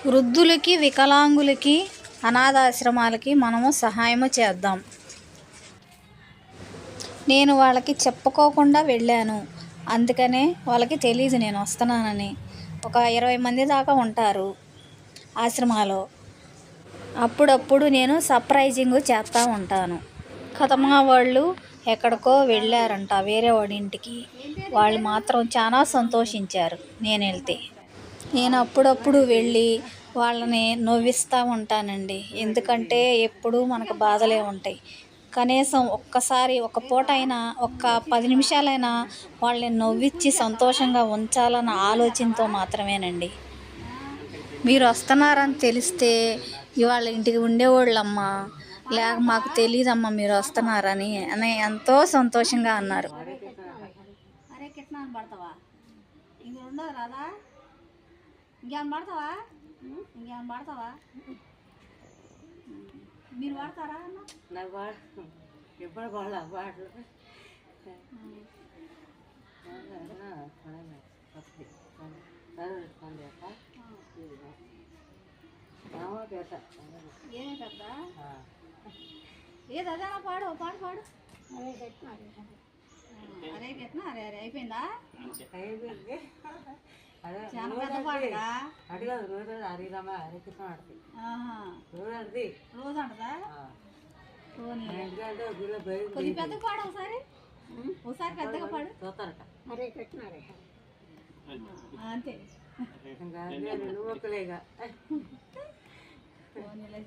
వృద్ధులకి, వికలాంగులకి, అనాథాశ్రమాలకి మనము సహాయము చేద్దాం. నేను వాళ్ళకి చెప్పుకోకుండా వెళ్ళాను. అందుకనే వాళ్ళకి తెలీదు నేను వస్తున్నానని. ఒక 20 మంది దాకా ఉంటారు ఆశ్రమాలో. అప్పుడప్పుడు నేను సర్ప్రైజింగ్ చేస్తూ ఉంటాను. మా వాళ్ళు ఎక్కడికో వెళ్ళారంట వేరే వాడి ఇంటికి. వాళ్ళు మాత్రం చాలా సంతోషించారు నేను వెళ్తే. నేను అప్పుడప్పుడు వెళ్ళి వాళ్ళని నవ్విస్తూ ఉంటానండి. ఎందుకంటే ఎప్పుడూ మనకు బాధలే ఉంటాయి. కనీసం ఒక్కసారి ఒక పూట అయినా, ఒక్క 10 నిమిషాలైనా వాళ్ళని నవ్వించి సంతోషంగా ఉంచాలన్న ఆలోచనతో మాత్రమేనండి. మీరు వస్తున్నారని తెలిస్తే ఇవాళ ఇంటికి ఉండేవాళ్ళమ్మా, లేక మాకు తెలియదమ్మా మీరు వస్తున్నారని అని ఎంతో సంతోషంగా అన్నారు. అరే కిట్నా పడతావా? ఇంక ఉండదు రాదా? ఇంకేమైనా పడతావా? ఇంకేమైనా పడతావా? మీరు వాడతారా? నాకు ఎప్పుడు పడలే పాటలు ఏమే పెద్ద ఏది అదేనా పాడు పాడు పాడు. అరే కెట్నా అరే అరే అయిపోయిందా? చాలా పెద్ద పాడుగా అడిగా రోజు హరిరామా హరికృష్ణ ఆడుతుంది రోజు ఆడుతుంది రోజు అంటదా? కొద్ది పెద్దగా పాడు ఒకసారి. ఒకసారి పెద్దగా పాడు చూస్తారట. అంతే. నువ్వులేగా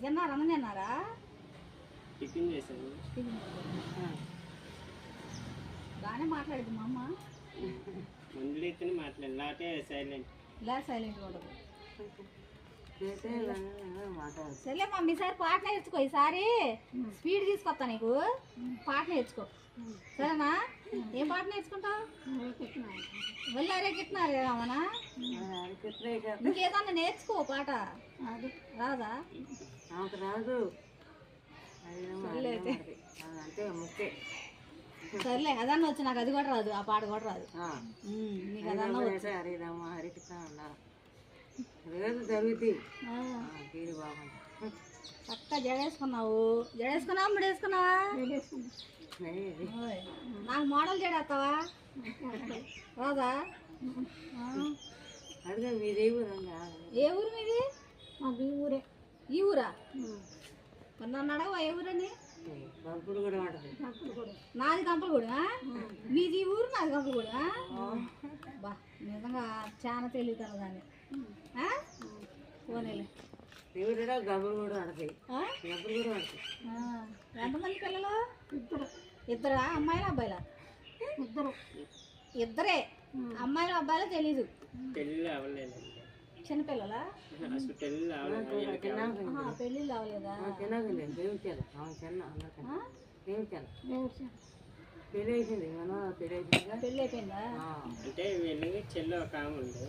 తిన్నారా? అన్నం తిన్నారా? టిఫిన్ చేశాను. బాగానే మాట్లాడేది మా అమ్మ. మందులైతేనే మాట్లాడి లేకపోతే సైలెంట్. ఇలా సైలెంట్ ఉండదు. సర్లే మమ్మీ, ఈసారి పాట నేర్చుకో. ఈసారి స్పీడ్ తీసుకొస్తా నీకు. పాట నేర్చుకో సరేనా? ఏం పాట నేర్చుకుంటావు? వెళ్ళారే కిట్నారే రామనా? ఇంకేదన్నా నేర్చుకో పాట. రాదా? నాకు రాదు. అంటే ముక్కే. సర్లే అదన్నా వచ్చి నాకు అది కూడా రాదు. ఆ పాట కూడా రాదు. నీకు అదన్నా వచ్చి హరిరామ హరికృష్ణ అన్నారు రోజు జరుగుతుంది. తీరు బాగుంది. చక్కగా జడేసుకున్నావు. జడేసుకున్నావా? ముడేసుకున్నావా? నాకు మోడల్ జడేస్తావా? రాదా? అడిగా మీదే ఊరు? ఏ ఊరు మీది? మాకు ఈ ఊరే. ఈ ఊరా? నన్ను అడగవా ఏ ఊరని? కంపుడు కూడా ఉంటుంది. నాది కంపలగూడ. మీది ఈ ఊరు, నాది కంపలగూడ. బా నిజంగా చాలా తెలియదు దాన్ని. పోనీలే. గబ్బులు కూడా ఆడతాయి. గబ్బులు కూడా ఆడతాయి. ఎంతమంది పిల్లలు? ఇద్దరా? అమ్మాయిలా అబ్బాయిలా? ఇద్దరే. అమ్మాయిలు అబ్బాయిలా తెలీదు. పెళ్ళి అవ్వలేదు. చిన్నపిల్లలా? పెళ్ళి పెళ్ళిళ్ళు అవ్వలేదా? పెళ్ళి అయిపోయిందా? అంటే వీళ్ళకి చెల్లి ఒక ఆమె ఉంది.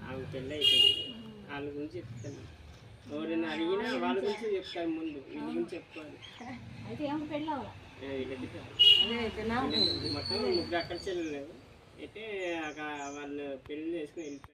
ఆమె పెళ్ళి అయిపోయింది. వాళ్ళ గురించి చెప్తాను. ఎవరైనా అడిగినా వాళ్ళ గురించి చెప్తాను. ముందు వీళ్ళ గురించి చెప్పుకోవాలి. అయితే ఏమో పెళ్ళి అవ్వాలి. మొత్తం 3 అక్కడ చెల్లెలు. అయితే వాళ్ళు పెళ్లి చేసుకుని వెళ్ళిపోయారు.